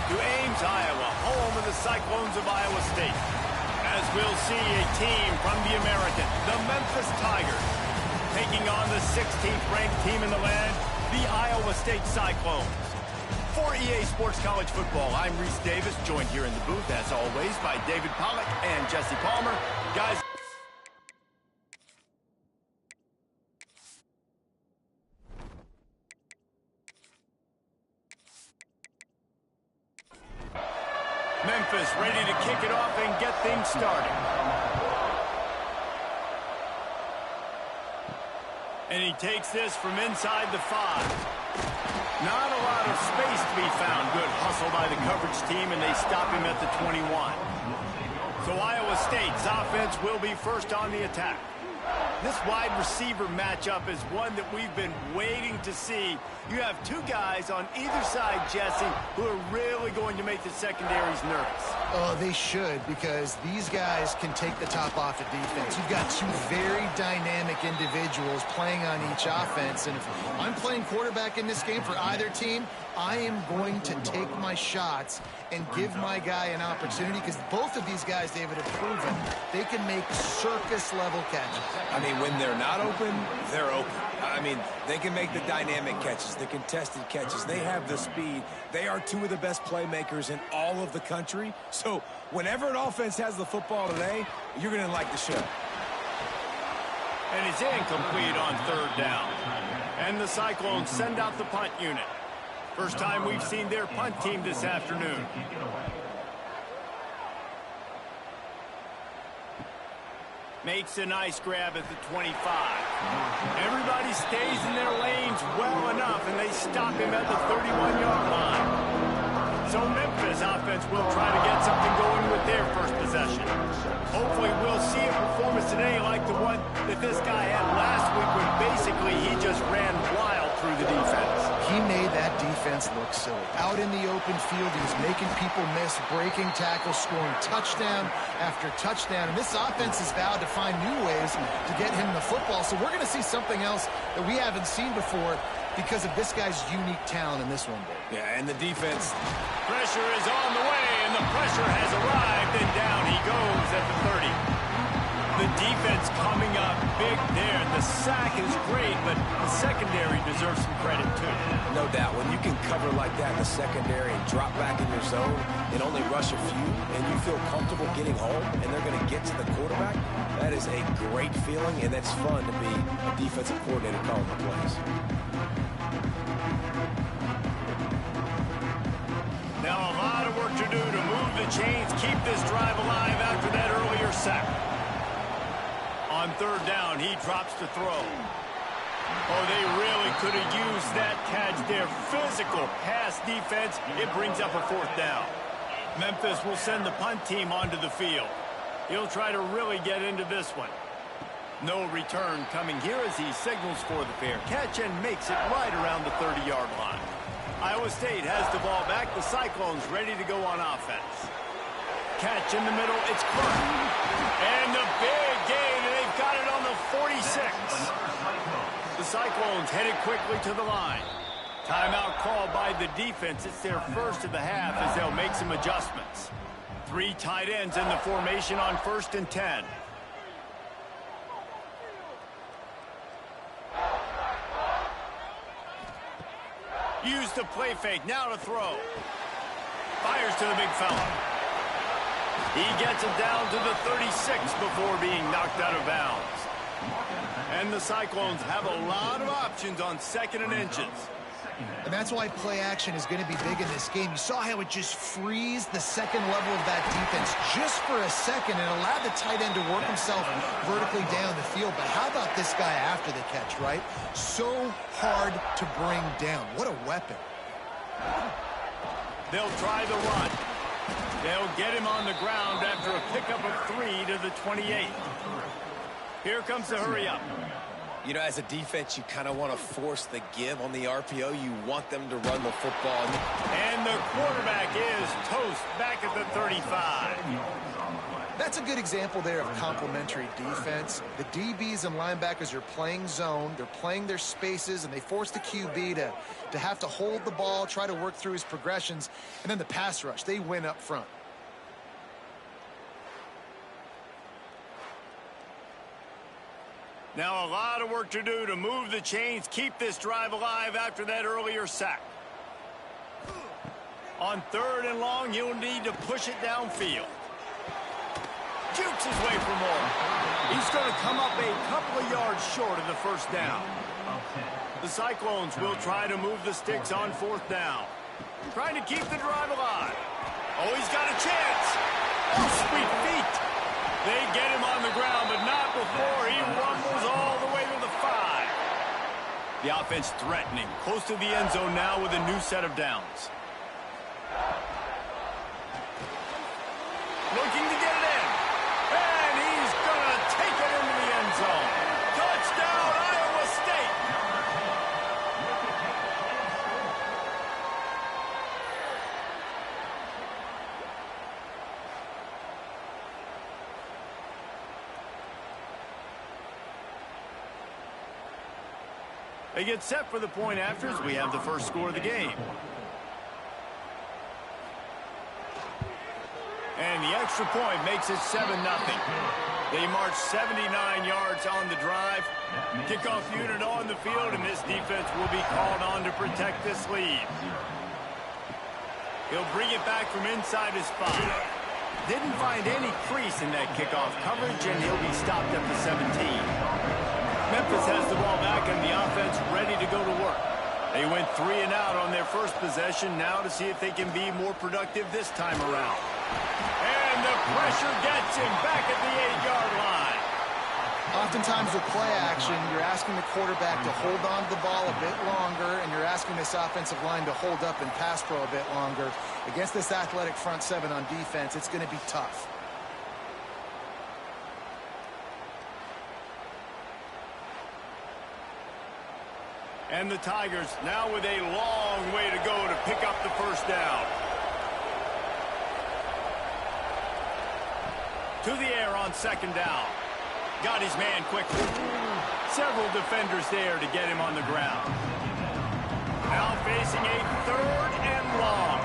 to Ames, Iowa, home of the Cyclones of Iowa State. As we'll see a team from the American, the Memphis Tigers, taking on the 16th ranked team in the land, the Iowa State Cyclones. For EA Sports College Football, I'm Reese Davis, joined here in the booth, as always, by David Pollack and Jesse Palmer. Guys, Memphis ready to kick it off and get things started. And he takes this from inside the 5. Not a lot of space to be found. Good hustle by the coverage team, and they stop him at the 21. So Iowa State's offense will be first on the attack. This wide receiver matchup is one that we've been waiting to see. You have two guys on either side, Jesse, who are really going to make the secondaries nervous. Oh, they should, because these guys can take the top off the defense. You've got two very dynamic individuals playing on each offense, and if I'm playing quarterback in this game for either team, I am going to take my shots and give my guy an opportunity, because both of these guys, David, have proven they can make circus-level catches. I mean, when they're not open, they're open. I mean, they can make the dynamic catches, the contested catches. They have the speed. They are two of the best playmakers in all of the country. So whenever an offense has the football today, you're going to like the show. And it's incomplete on third down. And the Cyclones send out the punt unit. First time we've seen their punt team this afternoon. Makes a nice grab at the 25. Everybody stays in their lanes well enough, and they stop him at the 31-yard line. So Memphis offense will try to get something going with their first possession. Hopefully we'll see a performance today like the one that this guy had last week when basically he just ran wild through the defense. He made that defense look silly. Out in the open field, he was making people miss, breaking tackles, scoring touchdown after touchdown. And this offense has vowed to find new ways to get him the football. So we're going to see something else that we haven't seen before because of this guy's unique talent in this one. Yeah, and the defense. Pressure is on the way, and the pressure has arrived, and down he goes at the 30. The defense coming up big there. The sack is great, but the secondary deserves some credit, too. No doubt. When you can cover like that in the secondary and drop back in your zone and only rush a few, and you feel comfortable getting home, and they're going to get to the quarterback, that is a great feeling, and it's fun to be a defensive coordinator calling the plays. Now a lot of work to do to move the chains, keep this drive alive after that earlier sack. On third down, he drops to throw. Oh, they really could have used that catch there. Physical pass defense. It brings up a fourth down. Memphis will send the punt team onto the field. He'll try to really get into this one. No return coming here as he signals for the fair catch and makes it right around the 30-yard line. Iowa State has the ball back. The Cyclones ready to go on offense. Catch in the middle. It's Clark. And the big gain, and they've got it on the 46. The Cyclones headed quickly to the line. Timeout called by the defense. It's their first of the half as they'll make some adjustments. Three tight ends in the formation on 1st and 10. Use the play fake. Now to throw. Fires to the big fella. He gets it down to the 36 before being knocked out of bounds. And the Cyclones have a lot of options on 2nd and inches. And that's why play action is going to be big in this game. You saw how it just frees the second level of that defense just for a second and allowed the tight end to work himself vertically down the field. But how about this guy after the catch, right? So hard to bring down. What a weapon. They'll try the run. They'll get him on the ground after a pickup of 3 to the 28. Here comes the hurry up. You know, as a defense, you kind of want to force the give on the RPO. You want them to run the football. And the quarterback is toast back at the 35. That's a good example there of complementary defense. The DBs and linebackers are playing zone, they're playing their spaces, and they force the QB to have to hold the ball, try to work through his progressions, and then the pass rush, they win up front. Now a lot of work to do to move the chains, keep this drive alive after that earlier sack. On 3rd and long, he'll need to push it downfield. Jukes his way for more. He's going to come up a couple of yards short of the first down. The Cyclones will try to move the sticks on 4th down. Trying to keep the drive alive. Oh, he's got a chance. Oh, sweet feet. They get him on the ground, but not before he rumbles all the way to the 5. The offense threatening, close to the end zone now with a new set of downs. Looking to get it in. And he's going to take it into the end zone. Touchdown, Iowa State. They get set for the point after as we have the first score of the game. And the extra point makes it 7-0. They march 79 yards on the drive. Kickoff unit on the field, and this defense will be called on to protect this lead. He'll bring it back from inside his 5. Didn't find any crease in that kickoff coverage, and he'll be stopped at the 17. Memphis has the ball back, and the offense ready to go to work. They went 3 and out on their first possession, now to see if they can be more productive this time around. And the pressure gets him back at the 8-yard line. Oftentimes with play action, you're asking the quarterback to hold on to the ball a bit longer, and you're asking this offensive line to hold up and pass pro a bit longer. Against this athletic front 7 on defense, it's going to be tough. And the Tigers now with a long way to go to pick up the first down. To the air on 2nd down. Got his man quickly. Several defenders there to get him on the ground. Now facing a 3rd and long.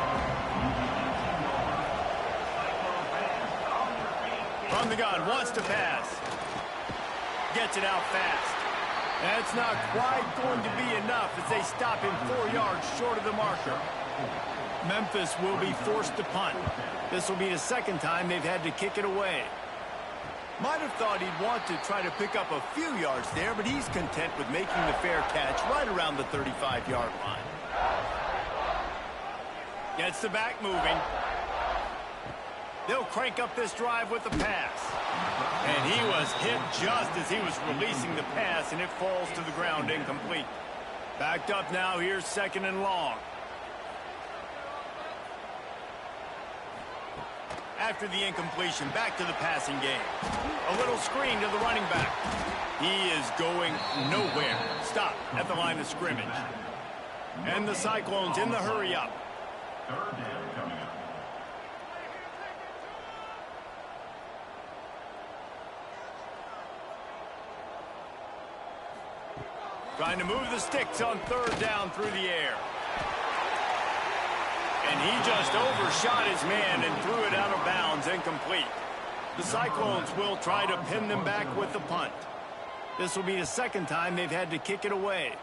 From the gun, wants to pass. Gets it out fast. That's not quite going to be enough as they stop him 4 yards short of the marker. Memphis will be forced to punt. This will be the 2nd time they've had to kick it away. Might have thought he'd want to try to pick up a few yards there, but he's content with making the fair catch right around the 35-yard line. Gets the back moving. They'll crank up this drive with the pass. And he was hit just as he was releasing the pass, and it falls to the ground incomplete. Backed up now, here's 2nd and long. After the incompletion, back to the passing game. A little screen to the running back. He is going nowhere. Stop at the line of scrimmage. And the Cyclones in the hurry up. 3rd down coming up. Trying to move the sticks on 3rd down through the air. And he just overshot his man and threw it out of bounds, incomplete. The Cyclones will try to pin them back with the punt. This will be the 2nd time they've had to kick it away.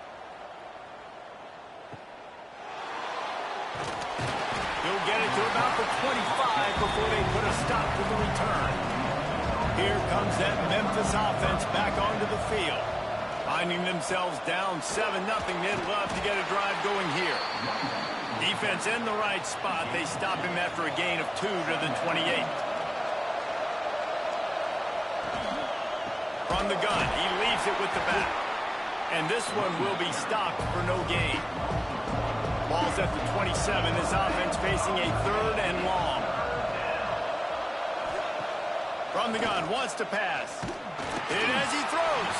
He'll get it to about the 25 before they put a stop to the return. Here comes that Memphis offense back onto the field. Finding themselves down 7-0, they'd love to get a drive going here. Defense in the right spot. They stop him after a gain of 2 to the 28. From the gun, he leaves it with the back. And this one will be stopped for no gain. Ball's at the 27. This offense facing a 3rd and long. From the gun, wants to pass. Hit as he throws.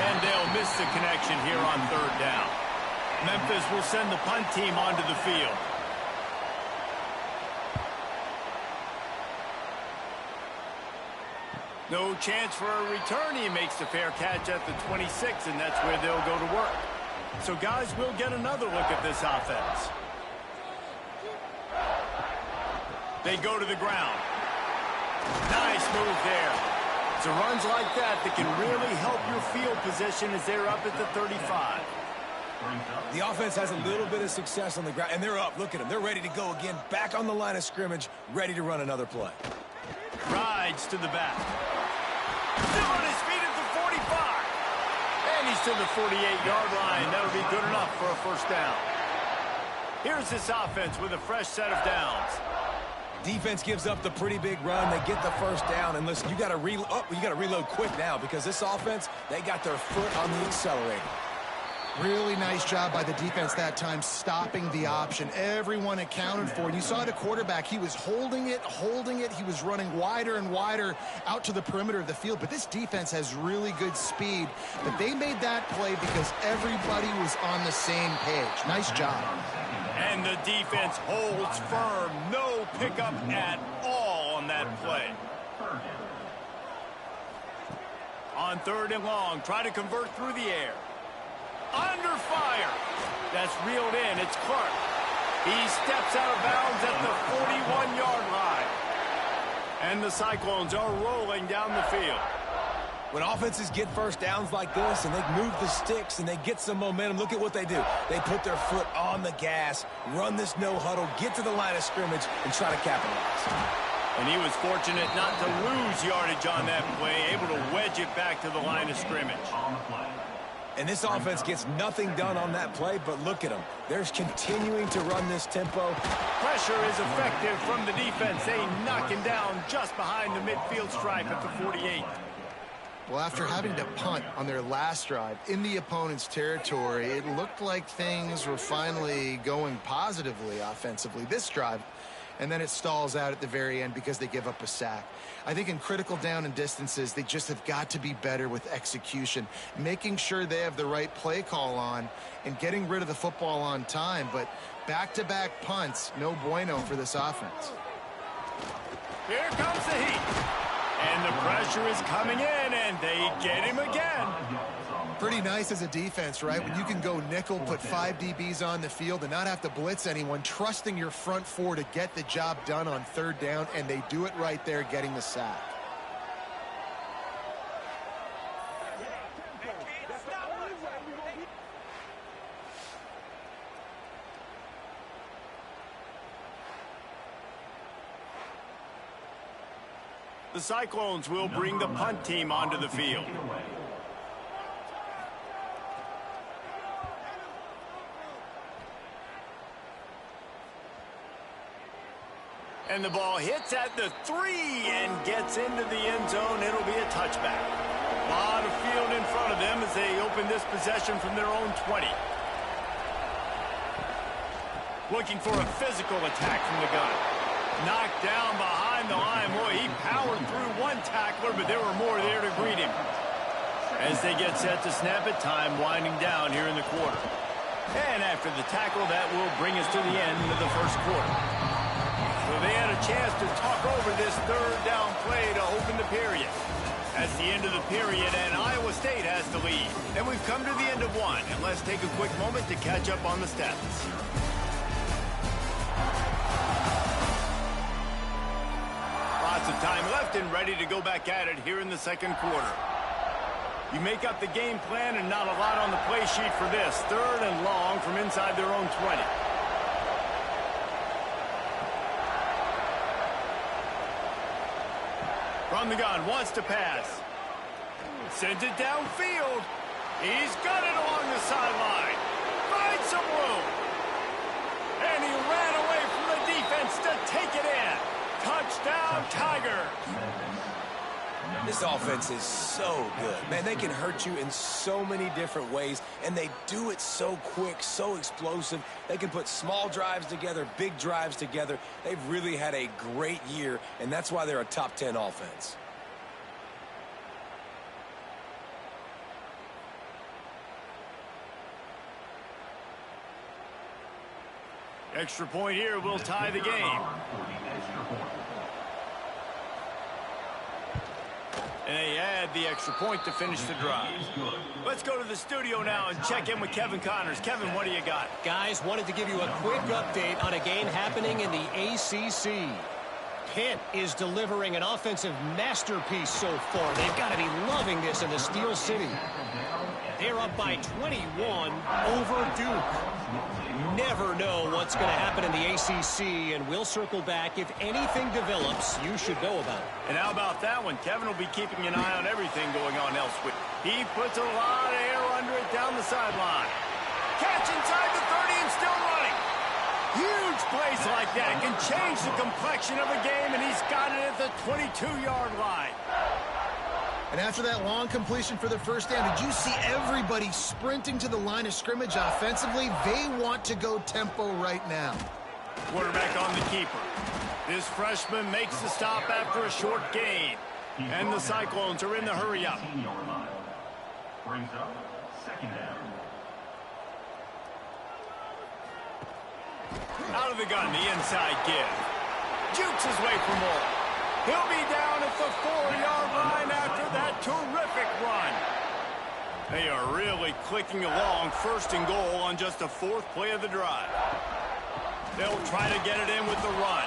And they'll miss the connection here on 3rd down. Memphis will send the punt team onto the field. No chance for a return. He makes the fair catch at the 26, and that's where they'll go to work. So, guys, we'll get another look at this offense. They go to the ground. Nice move there. So runs like that that can really help your field position as they're up at the 35. The offense has a little bit of success on the ground, and they're up. Look at them. They're ready to go again, back on the line of scrimmage, ready to run another play. Rides to the back. Still on his feet at the 45. And he's to the 48-yard line. That'll be good enough for a first down. Here's this offense with a fresh set of downs. Defense gives up the pretty big run. They get the first down. And listen, you got to reload quick now because this offense, they got their foot on the accelerator. Really nice job by the defense that time, stopping the option. Everyone accounted for it. You saw the quarterback. He was holding it. He was running wider and wider out to the perimeter of the field. But this defense has really good speed. But they made that play because everybody was on the same page. Nice job. And the defense holds firm. No pickup at all on that play. On 3rd and long, try to convert through the air. Under fire. That's reeled in. It's Clark. He steps out of bounds at the 41-yard line. And the Cyclones are rolling down the field. When offenses get first downs like this and they move the sticks and they get some momentum, look at what they do. They put their foot on the gas, run this no huddle, get to the line of scrimmage, and try to capitalize. And he was fortunate not to lose yardage on that play, able to wedge it back to the line of scrimmage. And this offense gets nothing done on that play, but look at them. They're continuing to run this tempo. Pressure is effective from the defense. They knock him down just behind the midfield stripe at the 48. Well, after having to punt on their last drive in the opponent's territory, it looked like things were finally going positively offensively this drive. And then it stalls out at the very end because they give up a sack. I think in critical down and distances, they just have got to be better with execution, making sure they have the right play call on and getting rid of the football on time. But back-to-back punts, no bueno for this offense. Here comes the heat. And the pressure is coming in, and they get him again. Pretty nice as a defense, right? When you can go nickel, put 5 DBs on the field and not have to blitz anyone, trusting your front four to get the job done on 3rd down, and they do it right there, getting the sack. The Cyclones will bring the punt team onto the field. And the ball hits at the 3 and gets into the end zone. It'll be a touchback. A lot of field in front of them as they open this possession from their own 20. Looking for a physical attack from the gun. Knocked down behind the line. Boy, he powered through one tackler, but there were more there to greet him. As they get set to snap it, time winding down here in the quarter. And after the tackle, that will bring us to the end of the first quarter. So they had a chance to talk over this 3rd down play to open the period. That's the end of the period, and Iowa State has the lead. And we've come to the end of one, and let's take a quick moment to catch up on the stats. Lots of time left and ready to go back at it here in the second quarter. You make up the game plan and not a lot on the play sheet for this. 3rd and long from inside their own 20. From the gun, wants to pass. Sends it downfield. He's got it along the sideline. Finds some room. And he ran away from the defense to take it in. Touchdown, Tigers. This offense is so good. Man, they can hurt you in so many different ways, and they do it so quick, so explosive. They can put small drives together, big drives together. They've really had a great year, and that's why they're a top 10 offense. Extra point here will tie the game. add the extra point to finish the drive. Let's go to the studio now and check in with Kevin Connors. Kevin, what do you got? Guys, wanted to give you a quick update on a game happening in the ACC. Pitt is delivering an offensive masterpiece so far. They've got to be loving this in the Steel City. They're up by 21 over Duke. Never know what's going to happen in the ACC, and we'll circle back. If anything develops, you should know about it. And how about that one? Kevin will be keeping an eye on everything going on elsewhere. He puts a lot of air under it down the sideline. Catch inside the 30 and still running. Huge plays like that can change the complexion of a game, and he's got it at the 22-yard line. And after that long completion for the first down, did you see everybody sprinting to the line of scrimmage offensively? They want to go tempo right now. Quarterback on the keeper. This freshman makes the stop after a short gain. And the Cyclones are in the hurry-up. Brings up second down. Out of the gun, the inside give. Jukes his way for more. He'll be down at the 4-yard line after that terrific run. They are really clicking along, first and goal on just the fourth play of the drive. They'll try to get it in with the run.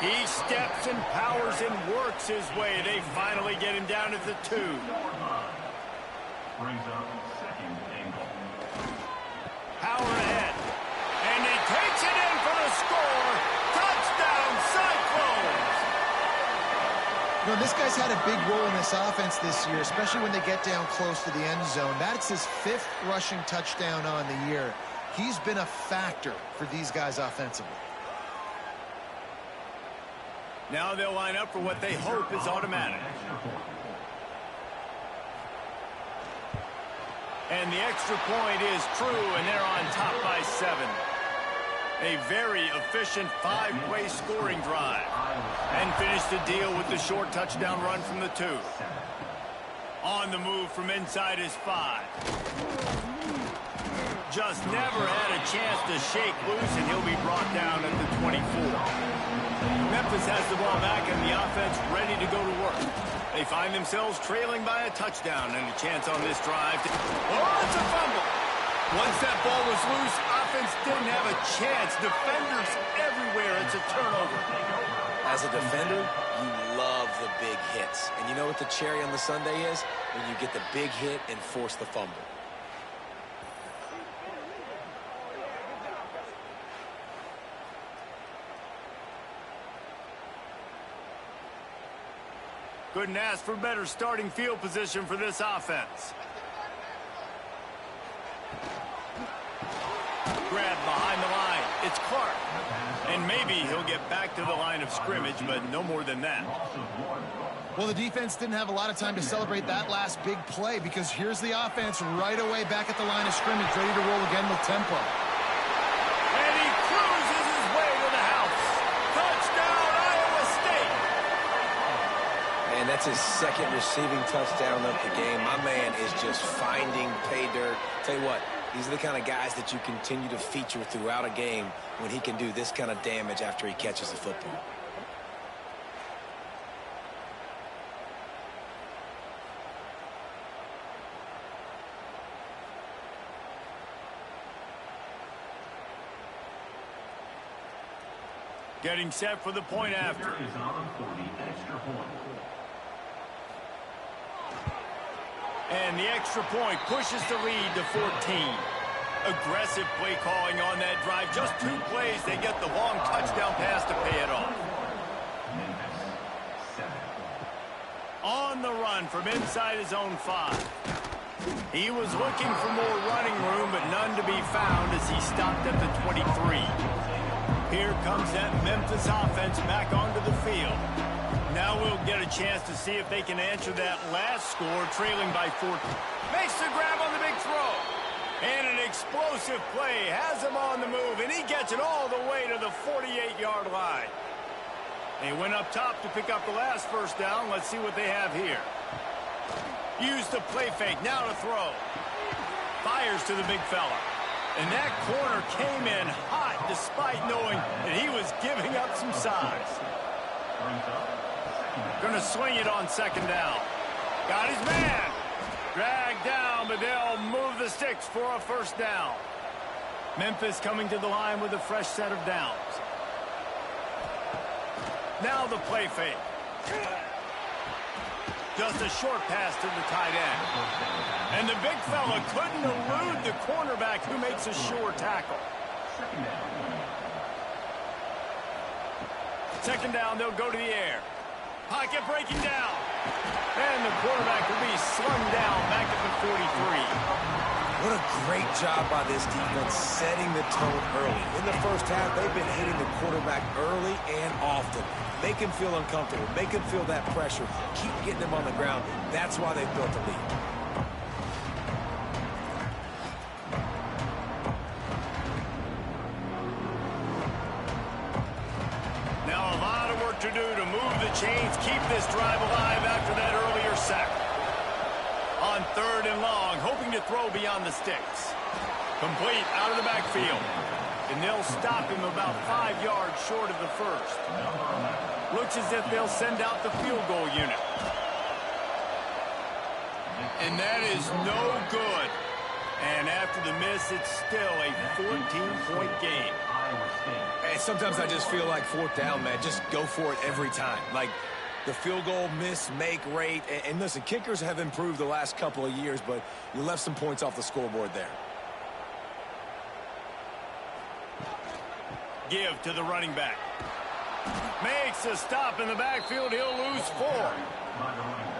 He steps and powers and works his way. They finally get him down at the 2. Brings up second and goal. Power ahead. And he takes it in for the score. Touchdown, Cyclones! You know, this guy's had a big role in this offense this year, especially when they get down close to the end zone. That's his 5th rushing touchdown on the year. He's been a factor for these guys offensively. Now they'll line up for what they hope is automatic. And the extra point is true, and they're on top by 7. A very efficient 5-play scoring drive. And finish the deal with the short touchdown run from the 2. On the move from inside his 5. Just never had a chance to shake loose, and he'll be brought down at the 24. Memphis has the ball back, and the offense ready to go to work. They find themselves trailing by a touchdown and a chance on this drive. Oh, it's a fumble. Once that ball was loose, offense didn't have a chance. Defenders everywhere. It's a turnover. As a defender, you love the big hits. And you know what the cherry on the sundae is? When you get the big hit and force the fumble. Couldn't ask for better starting field position for this offense. Grab behind the line. It's Clark. And maybe he'll get back to the line of scrimmage, but no more than that. Well, the defense didn't have a lot of time to celebrate that last big play because here's the offense right away back at the line of scrimmage, ready to roll again with tempo. And he cruises his way to the house. Touchdown, Iowa State. And that's his 2nd receiving touchdown of the game. My man is just finding pay dirt. Tell you what, these are the kind of guys that you continue to feature throughout a game when he can do this kind of damage after he catches the football. Getting set for the point after. Is on for the extra point. And the extra point pushes the lead to 14. Aggressive play calling on that drive. Just 2 plays, they get the long touchdown pass to pay it off. Memphis 7. On the run from inside his own 5. He was looking for more running room, but none to be found as he stopped at the 23. Here comes that Memphis offense back onto the field. Now we'll get a chance to see if they can answer that last score, trailing by 14. Makes the grab on the big throw. And an explosive play has him on the move, and he gets it all the way to the 48-yard line. They went up top to pick up the last first down. Let's see what they have here. Use the play fake, now to throw. Fires to the big fella. And that corner came in hot despite knowing that he was giving up some size. Going to swing it on 2nd down. Got his man. Dragged down, but they'll move the sticks for a first down. Memphis coming to the line with a fresh set of downs. Now the play fake. Just a short pass to the tight end. And the big fella couldn't elude the cornerback who makes a sure tackle. Second down, they'll go to the air. Pocket breaking down. And the quarterback will be slung down back at the 43. What a great job by this defense setting the tone early. In the first half, they've been hitting the quarterback early and often. Make him feel uncomfortable. Make him feel that pressure. Keep getting him on the ground. That's why they've built the lead. Now a lot of work to do to move the chains, keep this drive alive after that earlier sack. On third and long, hoping to throw beyond the sticks. Complete out of the backfield. And they'll stop him about 5 yards short of the first. Looks as if they'll send out the field goal unit. And that is no good. And after the miss, it's still a 14-point game. Hey, sometimes I just feel like fourth down, man. Just go for it every time. Like the field goal miss-make rate. And listen, kickers have improved the last couple of years, but you left some points off the scoreboard there. Give to the running back. Makes a stop in the backfield. He'll lose 4.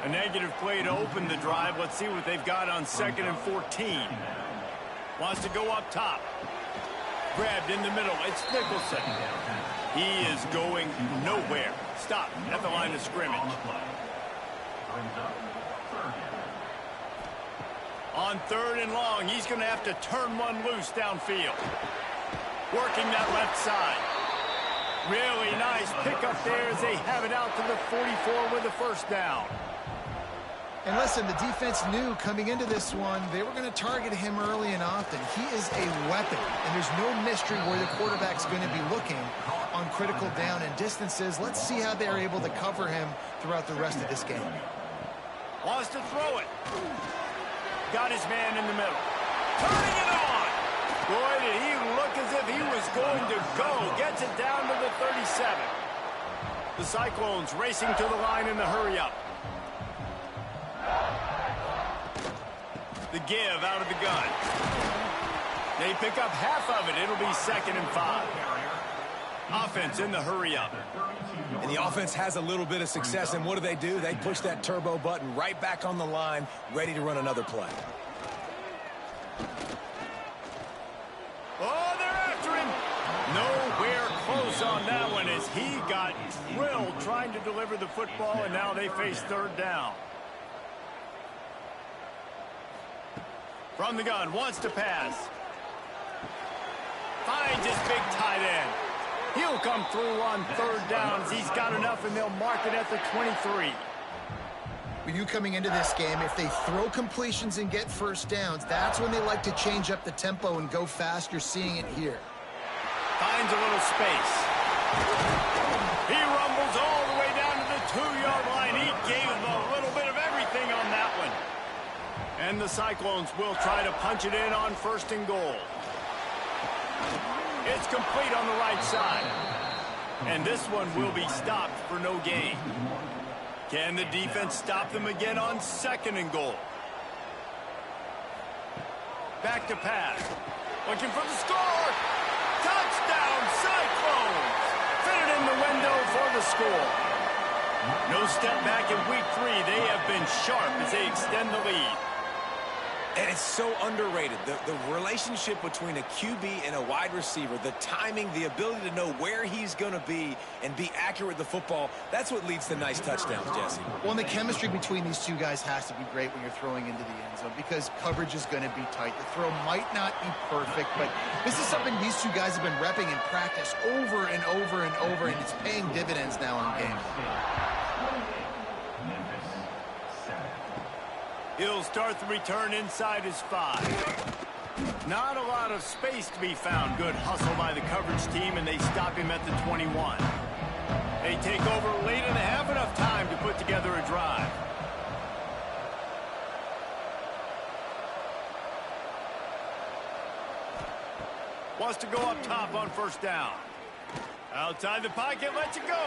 A negative play to open the drive. Let's see what they've got on 2nd and 14. Wants to go up top. Grabbed in the middle. It's Nicholson. He is going nowhere. Stop at the line of scrimmage. On third and long, he's going to have to turn one loose downfield. Working that left side. Really nice pickup there as they have it out to the 44 with a first down. And listen, the defense knew coming into this one, they were going to target him early and often. He is a weapon, and there's no mystery where the quarterback's going to be looking on critical down and distances. Let's see how they're able to cover him throughout the rest of this game. Wants to throw it. Got his man in the middle. Turning it on. Boy, did he look as if he was going to go. Gets it down to the 37. The Cyclones racing to the line in the hurry-up. The give out of the gun. They pick up half of it. It'll be 2nd and 5. Offense in the hurry-up. And the offense has a little bit of success, and what do? They push that turbo button right back on the line, ready to run another play. Oh, they're after him. Nowhere close on that one as he got drilled trying to deliver the football, and now they face third down. From the gun, wants to pass. Finds his big tight end. He'll come through on third down as he's got enough, and they'll mark it at the 23. With you coming into this game, if they throw completions and get first downs, that's when they like to change up the tempo and go fast. You're seeing it here. Finds a little space. He rumbles all the way down to the 2-yard line. He gave him a little bit of everything on that one. And the Cyclones will try to punch it in on 1st and goal. It's complete on the right side. And this one will be stopped for no gain. Can the defense stop them again on 2nd and goal? Back to pass. Looking for the score. Touchdown, Cyclones. Fit it in the window for the score. No step back in week 3. They have been sharp as they extend the lead. And it's so underrated. The relationship between a QB and a wide receiver, the timing, the ability to know where he's going to be and be accurate with the football, that's what leads to nice touchdowns, Jesse. Well, and the chemistry between these two guys has to be great when you're throwing into the end zone because coverage is going to be tight. The throw might not be perfect, but this is something these two guys have been repping in practice over and over and over, and it's paying dividends now in games. He'll start the return inside his 5. Not a lot of space to be found. Good hustle by the coverage team, and they stop him at the 21. They take over late in the half, enough time to put together a drive. Wants to go up top on first down. Outside the pocket, lets it go.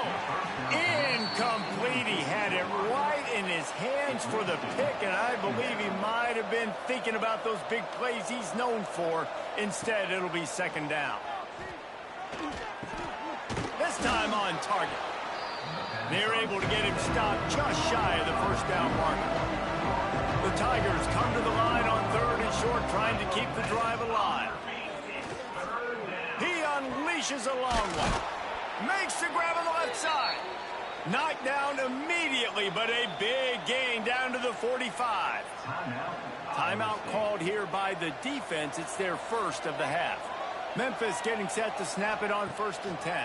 Incomplete. He had it right in his hands for the pick, and I believe he might have been thinking about those big plays he's known for. Instead, it'll be second down. This time on target. They're able to get him stopped just shy of the first down marker. The Tigers come to the line on third and short, trying to keep the drive alive. He unleashes a long one. Makes the grab on the left side. Knocked down immediately, but a big gain down to the 45. Timeout called here by the defense. It's their first of the half. Memphis getting set to snap it on 1st and 10.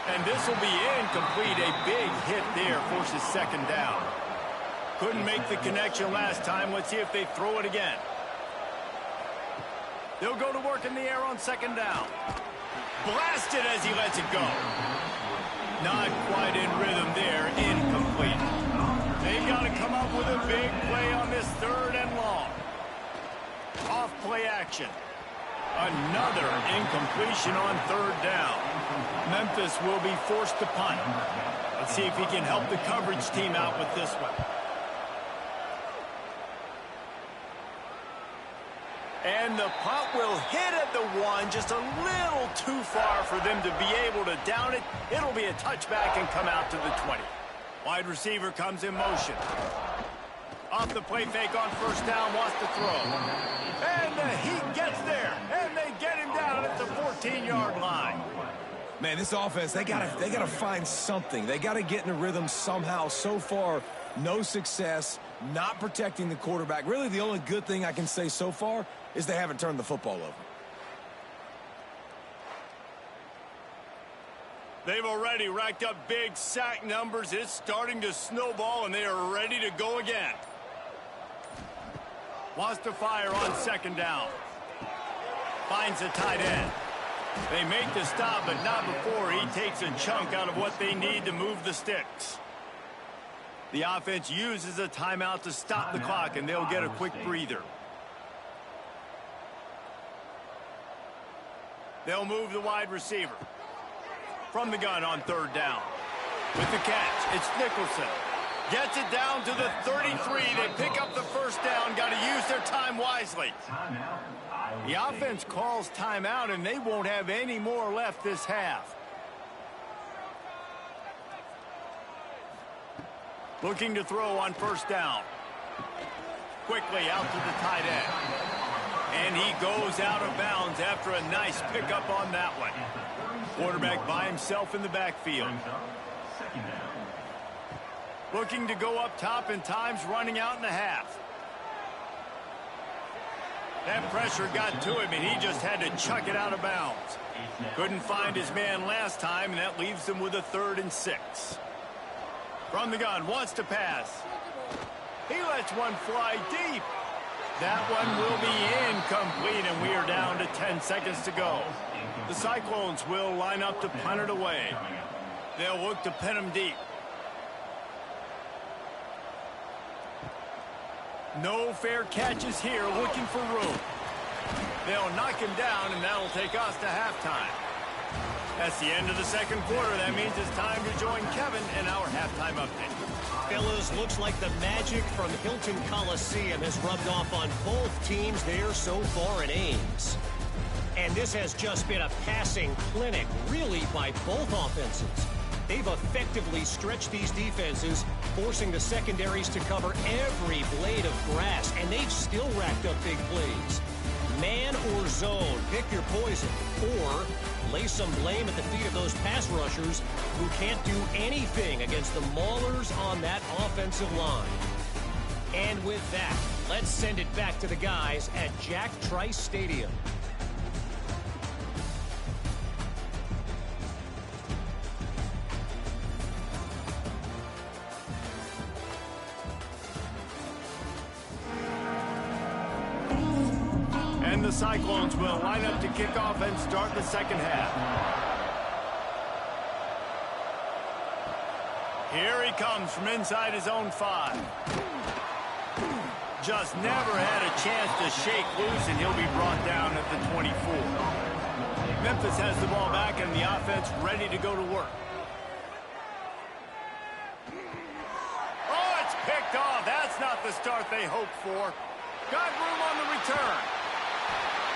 And this will be incomplete. A big hit there forces second down. Couldn't make the connection last time. Let's see if they throw it again. They'll go to work in the air on second down. Blasted as he lets it go. Not quite in rhythm there. Incomplete. They've got to come up with a big play on this third and long. Off play action. Another incompletion on third down. Memphis will be forced to punt. Let's see if he can help the coverage team out with this one. And the punt will hit at the 1, just a little too far for them to be able to down it. It'll be a touchback and come out to the 20. Wide receiver comes in motion. Off the play fake on first down, wants to throw. And the Heat gets there, and they get him down at the 14-yard line. Man, this offense, they gotta find something. They gotta get in a rhythm somehow. So far, no success, not protecting the quarterback. Really, the only good thing I can say so far is they haven't turned the football over. They've already racked up big sack numbers. It's starting to snowball, and they are ready to go again. Wants to fire on second down. Finds a tight end. They make the stop, but not before he takes a chunk out of what they need to move the sticks. The offense uses a timeout to stop the clock, and they'll get a quick breather. They'll move the wide receiver. From the gun on third down. With the catch, it's Nicholson. Gets it down to the 33. They pick up the first down. Got to use their time wisely. The offense calls timeout, and they won't have any more left this half. Looking to throw on first down. Quickly out to the tight end. And he goes out of bounds after a nice pickup on that one. Quarterback by himself in the backfield. Looking to go up top, and time's running out in the half. That pressure got to him, and he just had to chuck it out of bounds. Couldn't find his man last time, and that leaves them with a 3rd and 6. From the gun, wants to pass. He lets one fly deep. That one will be incomplete, and we are down to 10 seconds to go. The Cyclones will line up to punt it away. They'll look to pin him deep. No fair catches here, looking for room. They'll knock him down, and that'll take us to halftime. That's the end of the second quarter. That means it's time to join Kevin in our halftime update. Fellas, looks like the magic from Hilton Coliseum has rubbed off on both teams there so far in Ames. And this has just been a passing clinic, really, by both offenses. They've effectively stretched these defenses, forcing the secondaries to cover every blade of grass, and they've still racked up big plays. Man or zone, pick your poison, or lay some blame at the feet of those pass rushers who can't do anything against the maulers on that offensive line. And with that, let's send it back to the guys at Jack Trice Stadium. And the Cyclones will line up to kick off and start the second half. Here he comes from inside his own 5. just never had a chance to shake loose, and he'll be brought down at the 24. Memphis has the ball back and the offense ready to go to work. Oh, it's picked off. That's not the start they hoped for. Got room on the return.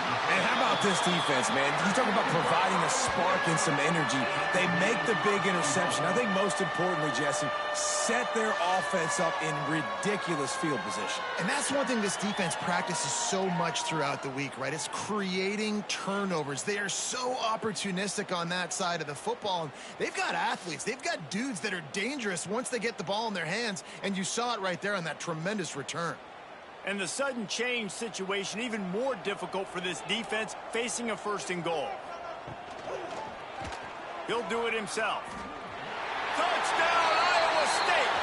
And how about this defense, man? You talk about providing a spark and some energy. They make the big interception. I think most importantly, Jesse, set their offense up in ridiculous field position. And that's one thing this defense practices so much throughout the week, right? It's creating turnovers. They are so opportunistic on that side of the football. And they've got athletes. They've got dudes that are dangerous once they get the ball in their hands. And you saw it right there on that tremendous return. And the sudden change situation even more difficult for this defense facing a 1st and goal. He'll do it himself. Touchdown, Iowa State!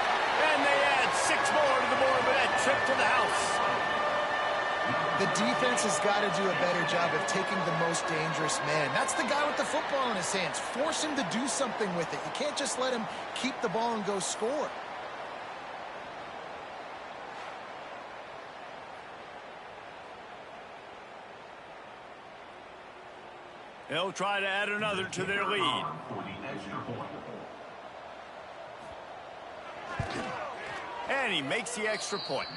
And they add 6 more to the board with that trip to the house. The defense has got to do a better job of taking the most dangerous man. That's the guy with the football in his hands. Force him to do something with it. You can't just let him keep the ball and go score. They'll try to add another to their lead. For the extra point. And he makes the extra point.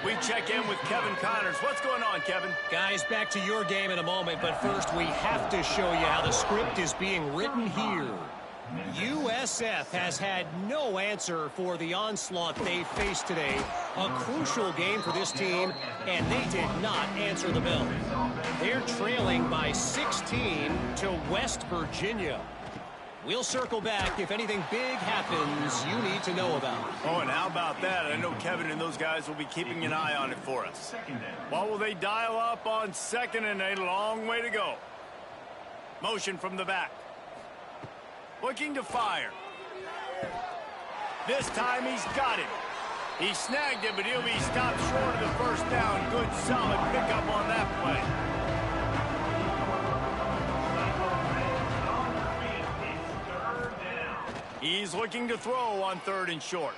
We check in with Kevin Connors. What's going on, Kevin? Guys, back to your game in a moment, but first we have to show you how the script is being written here. USF has had no answer for the onslaught they faced today. A crucial game for this team, and they did not answer the bell. They're trailing by 16 to West Virginia. We'll circle back if anything big happens you need to know about. Oh, and how about that? I know Kevin and those guys will be keeping an eye on it for us. What will they dial up on 2nd and a long way to go? Motion from the back. Looking to fire. This time he's got it. He snagged it, but he'll be stopped short of the 1st down. Good, solid pickup on that play. He's looking to throw on 3rd and short.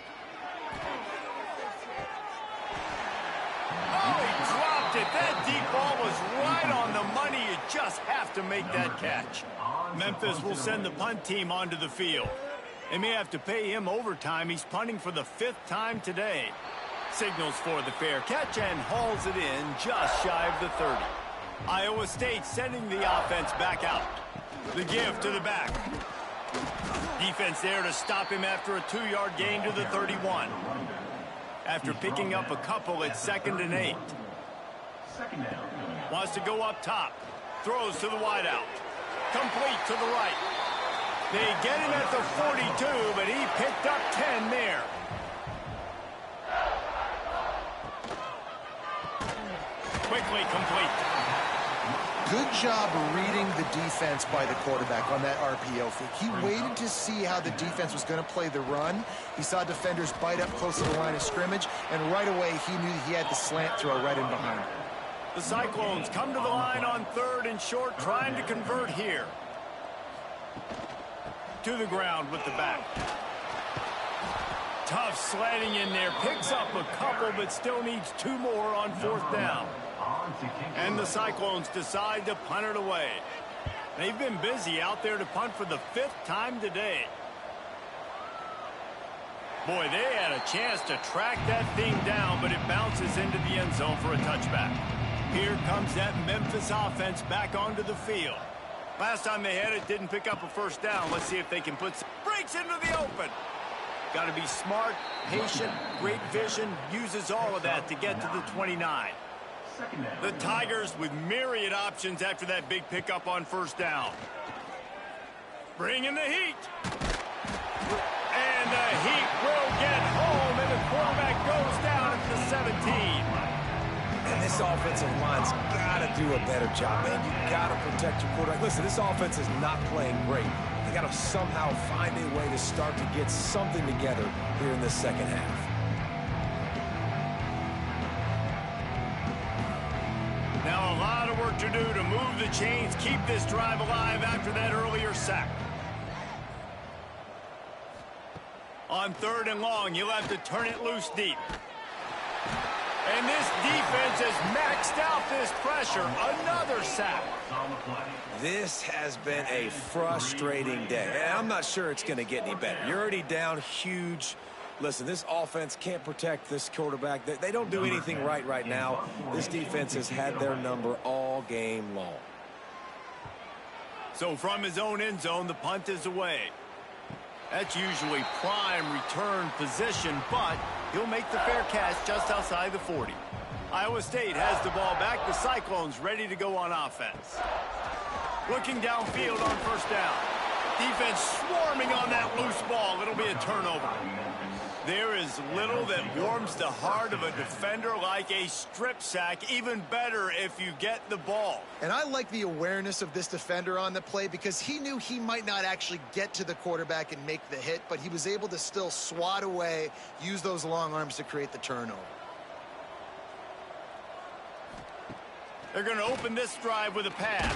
Oh, he dropped it. That deep ball was right on the money. You just have to make that catch. Memphis will send the punt team onto the field. They may have to pay him overtime. He's punting for the 5th time today. Signals for the fair catch and hauls it in just shy of the 30. Iowa State sending the offense back out. The give to the back. Defense there to stop him after a 2-yard gain to the 31. After picking up a couple, it's 2nd and 8. Wants to go up top. Throws to the wideout. Complete to the right. They get him at the 42, but he picked up 10 there. Quickly complete. Good job reading the defense by the quarterback on that RPO fake. He waited to see how the defense was going to play the run. He saw defenders bite up close to the line of scrimmage, and right away he knew he had the slant throw right in behind. The Cyclones come to the line on 3rd and short, trying to convert here. To the ground with the back. Tough sledding in there. Picks up a couple, but still needs 2 more on 4th down. And the Cyclones decide to punt it away. They've been busy out there to punt for the 5th time today. Boy, they had a chance to track that thing down, but it bounces into the end zone for a touchback. Here comes that Memphis offense back onto the field. Last time they had it, didn't pick up a 1st down. Let's see if they can put some breaks into the open. Got to be smart, patient, great vision, uses all of that to get to the 29. The Tigers with myriad options after that big pickup on 1st down. Bringing the heat. And the heat will get home, and the quarterback goes down at the 17. And this offensive line's got to do a better job, man. You got to protect your quarterback. Listen, this offense is not playing great. They got to somehow find a way to start to get something together here in the 2nd half. Now a lot of work to do to move the chains, keep this drive alive after that earlier sack. On 3rd and long, you'll have to turn it loose deep. And this defense has maxed out this pressure. Another sack. This has been a frustrating day. And I'm not sure it's going to get any better. You're already down huge. Listen, this offense can't protect this quarterback. They don't do anything right now. This defense has had their number all game long. So from his own end zone, the punt is away. That's usually prime return position, but he'll make the fair catch just outside the 40. Iowa State has the ball back. The Cyclones ready to go on offense. Looking downfield on first down. Defense swarming on that loose ball. It'll be a turnover. There is little that warms the heart of a defender like a strip sack. Even better if you get the ball. And I like the awareness of this defender on the play because he knew he might not actually get to the quarterback and make the hit, but he was able to still swat away, use those long arms to create the turnover. They're going to open this drive with a pass.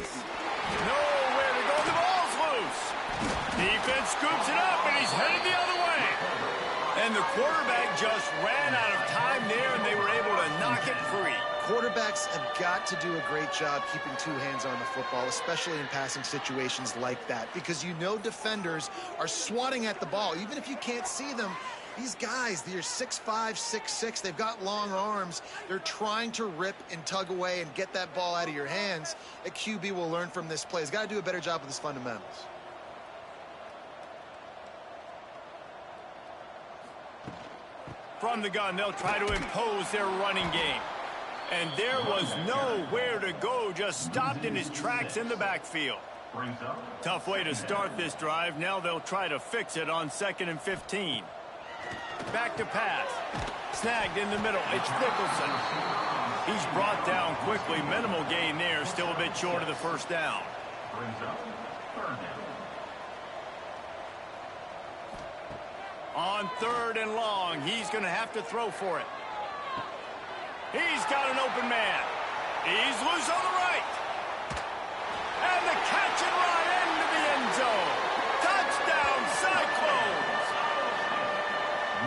Nowhere to go. The ball's loose. Defense scoops it up, and he's headed the other way. And the quarterback just ran out of time there, and they were able to knock it free. Quarterbacks have got to do a great job keeping two hands on the football, especially in passing situations like that, because you know defenders are swatting at the ball. Even if you can't see them, these guys, they're 6'5", 6'6", they've got long arms. They're trying to rip and tug away and get that ball out of your hands. A QB will learn from this play. He's got to do a better job with his fundamentals. From the gun, they'll try to impose their running game. And there was nowhere to go, just stopped in his tracks in the backfield. Tough way to start this drive. Now they'll try to fix it on 2nd and 15. Back to pass. Snagged in the middle. It's Nicholson. He's brought down quickly. Minimal gain there. Still a bit short of the first down. On 3rd and long, he's going to have to throw for it. He's got an open man. He's loose on the right. And the catch and run into the end zone. Touchdown, Cyclones.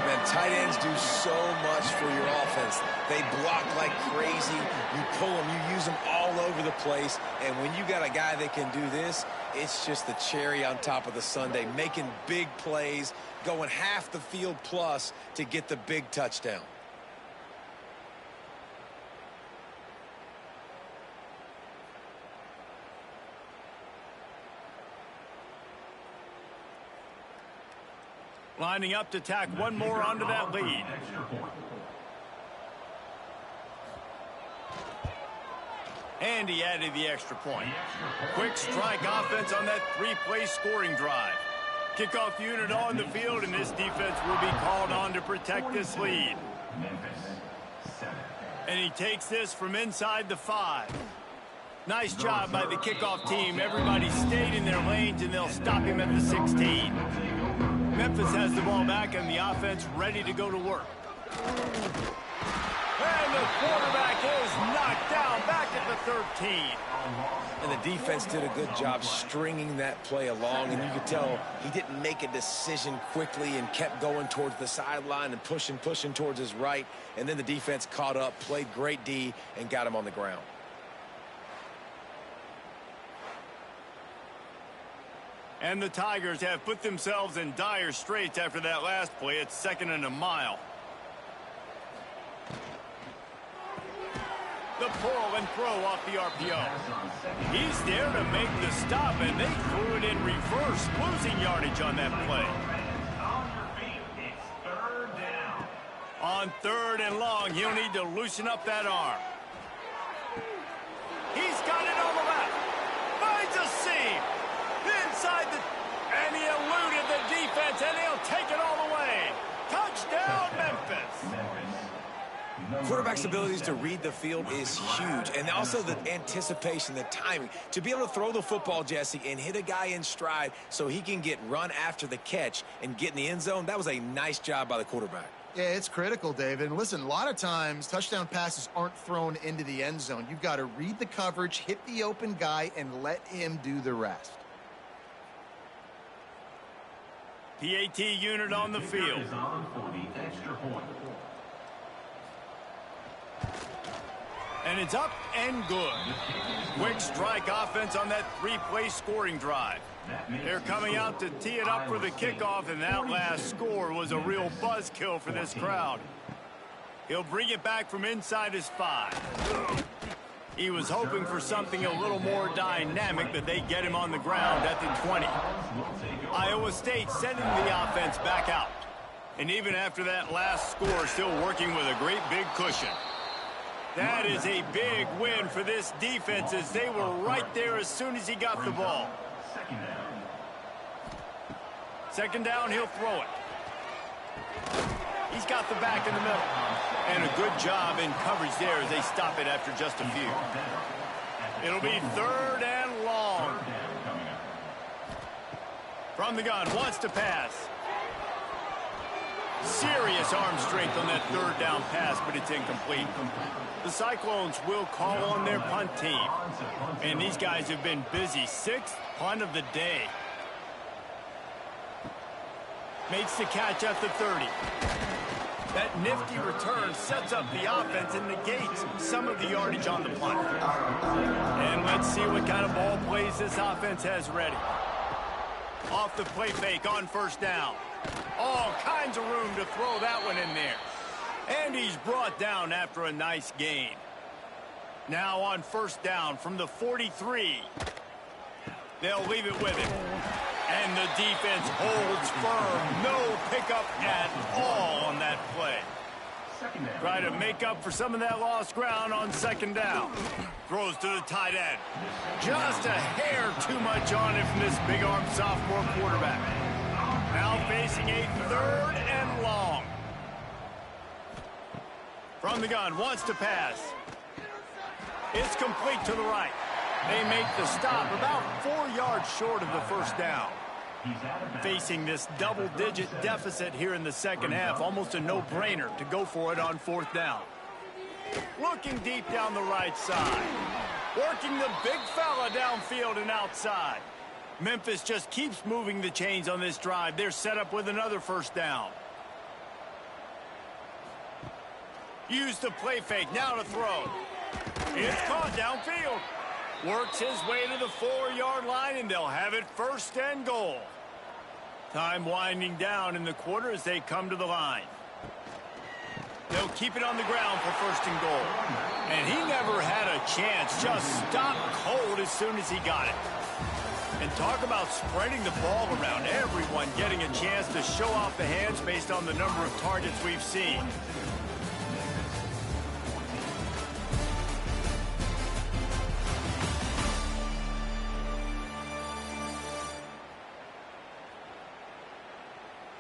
Man, tight ends do so much for your offense. They block like crazy. You pull them, you use them all over the place. And when you got a guy that can do this, it's just the cherry on top of the sundae, making big plays, going half the field plus to get the big touchdown. Lining up to tack one more onto that lead. And he added the extra point. Quick strike offense on that 3-play scoring drive. Kickoff unit on the field, and this defense will be called on to protect this lead. And he takes this from inside the 5. Nice job by the kickoff team. Everybody stayed in their lanes, and they'll stop him at the 16. Memphis has the ball back, and the offense ready to go to work. And the quarterback is knocked down back at the 13. And the defense did a good job stringing that play along, and you could tell he didn't make a decision quickly and kept going towards the sideline and pushing towards his right. And then the defense caught up, played great D, and got him on the ground. And the Tigers have put themselves in dire straits after that last play. It's 2nd and a mile. The pull and throw off the RPO. He's there to make the stop, and they threw it in reverse, losing yardage on that play. On 3rd and long, he'll need to loosen up that arm. He's got it on the left. Finds a seam. Inside and he eluded the defense, and he'll take it all the way. Touchdown, Memphis. Quarterback's abilities to read the field is huge, and also the anticipation, the timing. To be able to throw the football, Jesse, and hit a guy in stride so he can get run after the catch and get in the end zone, that was a nice job by the quarterback. Yeah, it's critical, David. And listen, a lot of times touchdown passes aren't thrown into the end zone. You've got to read the coverage, hit the open guy, and let him do the rest. PAT unit on the field. And it's up and good. Quick strike offense on that three-play scoring drive. They're coming out to tee it up for the kickoff, and that last score was a real buzzkill for this crowd. He'll bring it back from inside his 5. He was hoping for something a little more dynamic, but they get him on the ground at the 20. Iowa State sending the offense back out. And even after that last score, still working with a great big cushion. That is a big win for this defense, as they were right there as soon as he got the ball. Second down, he'll throw it. He's got the back in the middle. And a good job in coverage there as they stop it after just a few. It'll be 3rd and long. From the gun, wants to pass. Serious arm strength on that 3rd down pass, but it's incomplete. The Cyclones will call on their punt team. And these guys have been busy. 6th punt of the day. Makes the catch at the 30. That nifty return sets up the offense and negates some of the yardage on the punt. And let's see what kind of ball plays this offense has ready. Off the play fake on 1st down. All kinds of room to throw that one in there. And he's brought down after a nice gain. Now on 1st down from the 43. They'll leave it with him. And the defense holds firm. No pickup at all on that play. Try to make up for some of that lost ground on 2nd down. Throws to the tight end. Just a hair too much on it from this big-arm sophomore quarterback. Now facing a 3rd and long. From the gun, wants to pass. It's complete to the right. They make the stop about 4 yards short of the 1st down. Facing this double-digit deficit here in the 2nd half, almost a no-brainer to go for it on 4th down. Looking deep down the right side. Working the big fella downfield and outside. Memphis just keeps moving the chains on this drive. They're set up with another 1st down. Use the play fake, now to throw. It's caught downfield. Works his way to the 4-yard line, and they'll have it 1st and goal. Time winding down in the quarter as they come to the line. They'll keep it on the ground for 1st and goal. And he never had a chance. Just stopped cold as soon as he got it. And talk about spreading the ball around. Everyone getting a chance to show off the hands based on the number of targets we've seen.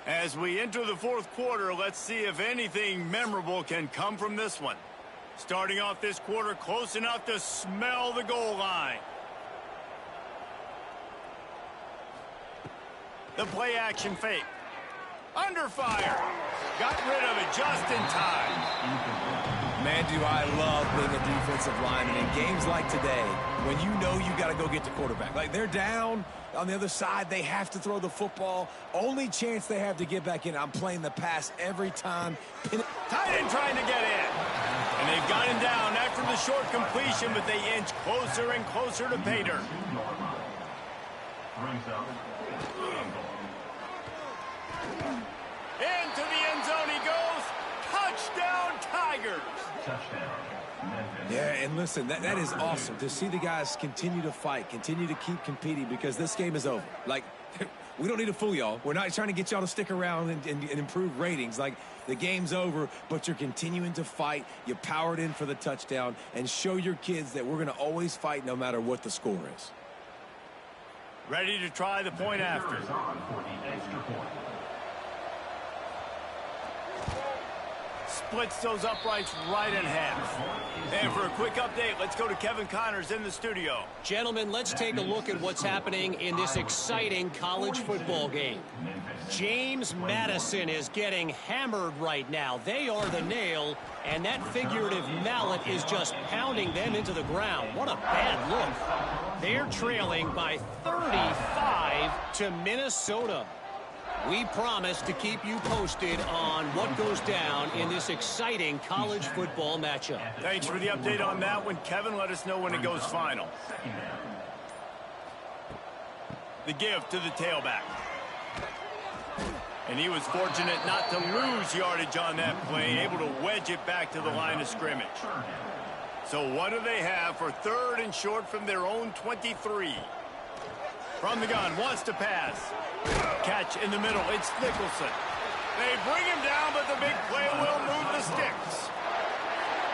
As we enter the 4th quarter, let's see if anything memorable can come from this one. Starting off this quarter close enough to smell the goal line. The play action fake. Under fire. Got rid of it just in time. Man, do I love being a defensive lineman in games like today when you know you got to go get the quarterback. Like, they're down on the other side. They have to throw the football. Only chance they have to get back in. I'm playing the pass every time. Tight end trying to get in. And they've got him down after the short completion, but they inch closer and closer to pay dirt. Into the end zone he goes. Touchdown, Tigers. Yeah, and listen, that is awesome to see the guys continue to fight, continue to keep competing, because this game is over. Like, we don't need to fool y'all. We're not trying to get y'all to stick around and improve ratings. Like, the game's over, but you're continuing to fight. You powered in for the touchdown, and show your kids that we're going to always fight no matter what the score is. Ready to try the point after. Splits those uprights right in half. And for a quick update, let's go to Kevin Connors in the studio. Gentlemen, let's take a look at what's happening in this exciting college football game. James Madison is getting hammered right now. They are the nail, and that figurative mallet is just pounding them into the ground. What a bad look. They're trailing by 35 to Minnesota. We promise to keep you posted on what goes down in this exciting college football matchup. Thanks for the update on that one, Kevin. Let us know when it goes final. The give to the tailback. And he was fortunate not to lose yardage on that play, able to wedge it back to the line of scrimmage. So what do they have for 3rd and short from their own 23? From the gun, wants to pass. Catch in the middle, it's Nicholson. They bring him down, but the big play will move the sticks.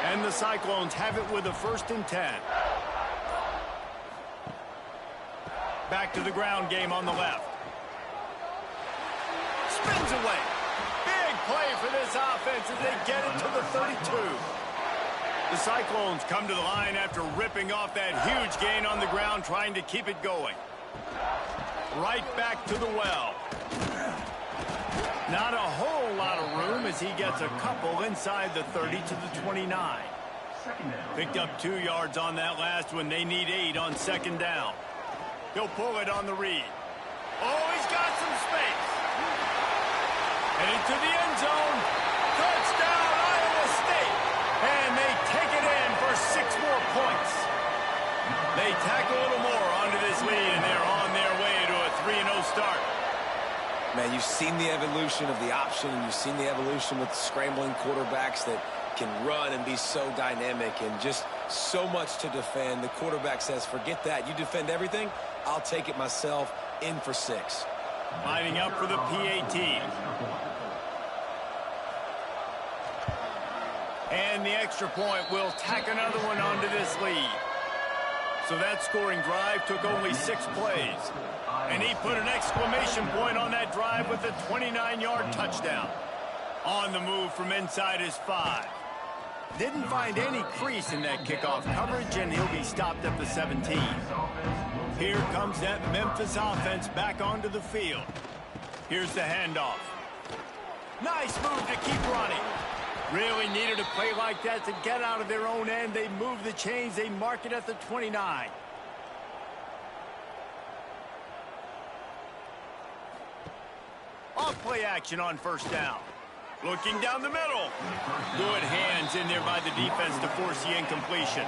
And the Cyclones have it with a 1st and 10. Back to the ground game on the left. Spins away. Big play for this offense as they get it to the 32. The Cyclones come to the line after ripping off that huge gain on the ground, trying to keep it going. Right back to the well. Not a whole lot of room as he gets a couple inside the 30 to the 29. Picked up 2 yards on that last one. They need 8 on 2nd down. He'll pull it on the read. Oh, he's got some space. Headed to the end zone. Touchdown, Iowa State. And they take it in for 6 more points. They tack a little more onto this lead, and they're on their way to a 3-0 start. Man, you've seen the evolution of the option, and you've seen the evolution with scrambling quarterbacks that can run and be so dynamic and just so much to defend. The quarterback says, forget that. You defend everything, I'll take it myself. In for 6. Lining up for the PAT. And the extra point will tack another one onto this lead. So that scoring drive took only 6 plays. And he put an exclamation point on that drive with a 29-yard touchdown. On the move from inside his 5. Didn't find any crease in that kickoff coverage, and he'll be stopped at the 17. Here comes that Memphis offense back onto the field. Here's the handoff. Nice move to keep running. Really needed a play like that to get out of their own end. They move the chains. They mark it at the 29. Off play action on 1st down. Looking down the middle. Good hands in there by the defense to force the incompletion.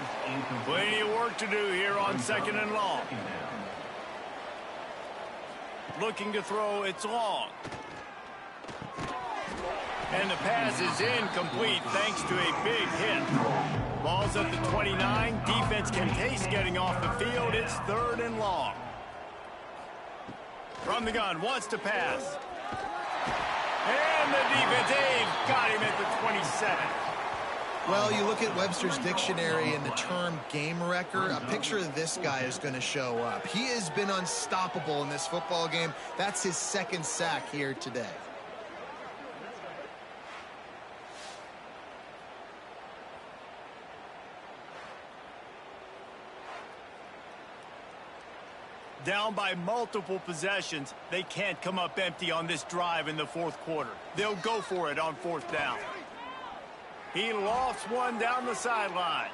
Plenty of work to do here on 2nd and long. Looking to throw, it's long. And the pass is incomplete thanks to a big hit. Ball's at the 29. Defense can taste getting off the field. It's 3rd and long. From the gun, wants to pass. And the defense, they've got him at the 27. Well, you look at Webster's dictionary and the term game wrecker, a picture of this guy is going to show up. He has been unstoppable in this football game. That's his 2nd sack here today. Down by multiple possessions, they can't come up empty on this drive in the 4th quarter. They'll go for it on 4th down. He lofts one down the sideline.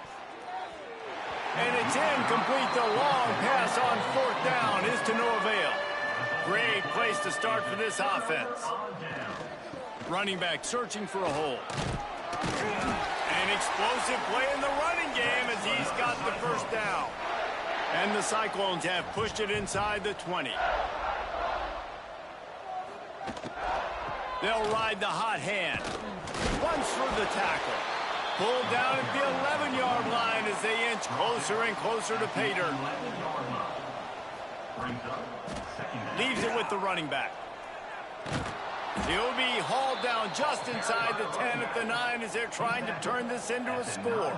And it's incomplete. The long pass on 4th down is to no avail. Great place to start for this offense. Running back searching for a hole. An explosive play in the running game as he's got the 1st down. And the Cyclones have pushed it inside the 20. They'll ride the hot hand. Runs through the tackle. Pulled down at the 11-yard line as they inch closer and closer to pay dirt. Leaves it with the running back. He'll be hauled down just inside the 10 at the 9 as they're trying to turn this into a score.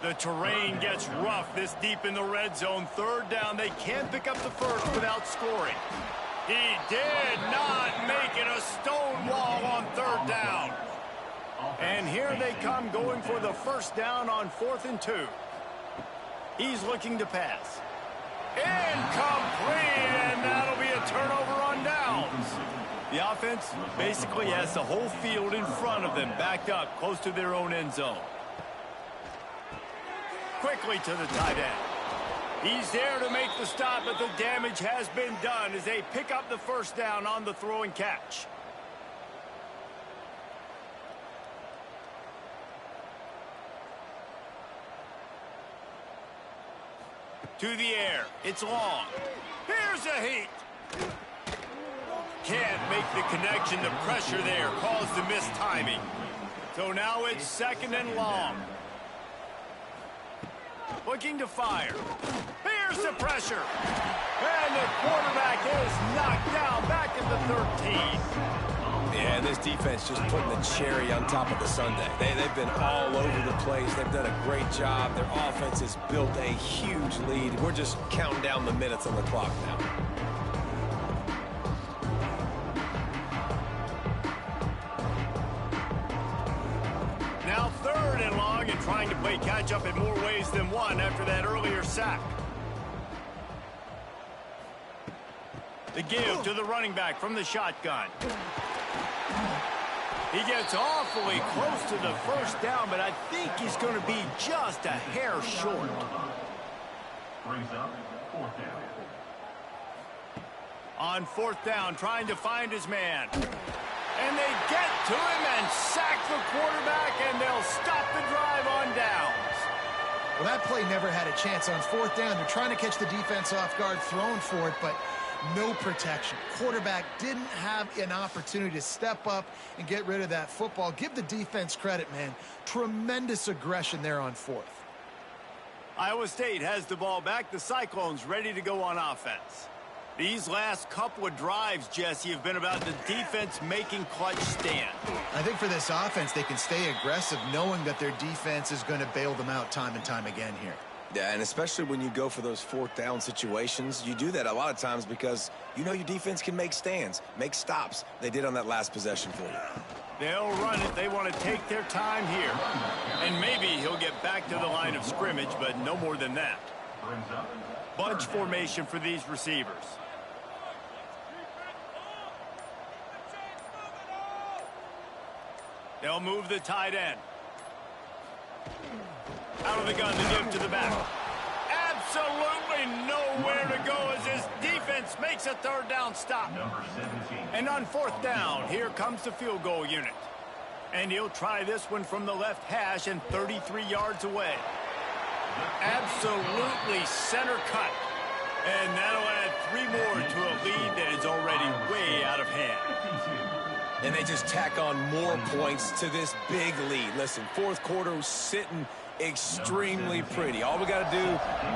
The terrain gets rough this deep in the red zone. 3rd down, they can't pick up the 1st without scoring. He did not make it a stone wall on 3rd down. And here they come going for the 1st down on 4th and 2. He's looking to pass. Incomplete, and that'll be a turnover on downs. The offense basically has the whole field in front of them, backed up close to their own end zone. Quickly to the tight end. He's there to make the stop, but the damage has been done as they pick up the first down on the throw and catch. To the air. It's long. Here's a heat. Can't make the connection. The pressure there caused the missed timing. So now it's second and long. Looking to fire. Here's the pressure. And the quarterback is knocked down back at the 13. Yeah, this defense just putting the cherry on top of the sundae. They've been all over the place. They've done a great job. Their offense has built a huge lead. We're just counting down the minutes on the clock now. Now third and long and trying to play catch-up in more ways than one after that earlier sack. The give to the running back from the shotgun. He gets awfully close to the first down, but I think he's going to be just a hair short. Brings up fourth down. On fourth down, trying to find his man. And they get to him and sack the quarterback, and they'll stop the drive on downs. Well, that play never had a chance. On fourth down, they're trying to catch the defense off guard, throwing for it, but no protection. Quarterback didn't have an opportunity to step up and get rid of that football. Give the defense credit, man. Tremendous aggression there on fourth. Iowa State has the ball back. The Cyclones ready to go on offense. These last couple of drives, Jesse, have been about the defense making clutch stand. I think for this offense, they can stay aggressive knowing that their defense is going to bail them out time and time again here. Yeah, and especially when you go for those fourth down situations, you do that a lot of times because you know your defense can make stands, make stops. They did on that last possession for you. They'll run it. They want to take their time here. And maybe he'll get back to the line of scrimmage, but no more than that. Bunch formation for these receivers. They'll move the tight end. Out of the gun, the give to the back. Absolutely nowhere to go as his defense makes a third down stop. And on fourth down, here comes the field goal unit. And he'll try this one from the left hash and 33 yards away. Absolutely center cut. And that'll add 3 more to a lead that is already way out of hand. And they just tack on more points to this big lead. Listen, fourth quarter was sitting extremely pretty. All we got to do,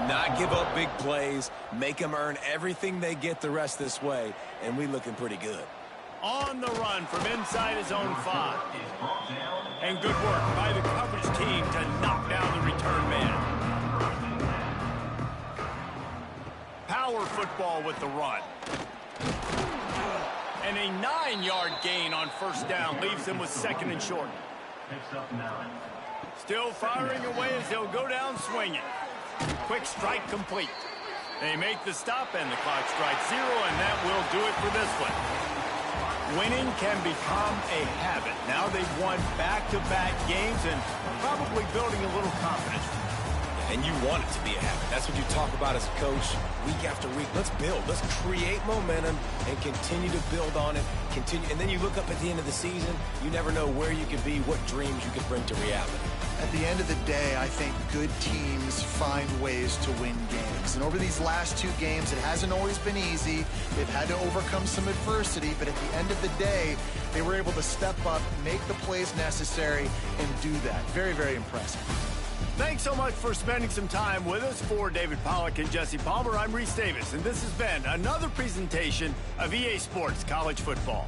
not give up big plays, make them earn everything they get the rest this way, and we looking pretty good. On the run from inside his own 5. And good work by the coverage team to knock down the return man. Power football with the run. And a 9-yard gain on first down leaves him with second and short. Picks up 9. Still firing away as he'll go down swinging. Quick strike complete. They make the stop and the clock strikes 0, and that will do it for this one. Winning can become a habit. Now they've won back-to-back games and probably building a little confidence. And you want it to be a habit. That's what you talk about as a coach week after week. Let's build. Let's create momentum and continue to build on it. Continue, and then you look up at the end of the season, you never know where you could be, what dreams you could bring to reality. At the end of the day, I think good teams find ways to win games. And over these last 2 games, it hasn't always been easy. They've had to overcome some adversity, but at the end of the day, they were able to step up, make the plays necessary, and do that. Very, very impressive. Thanks so much for spending some time with us. For David Pollack and Jesse Palmer, I'm Reese Davis, and this has been another presentation of EA Sports College Football.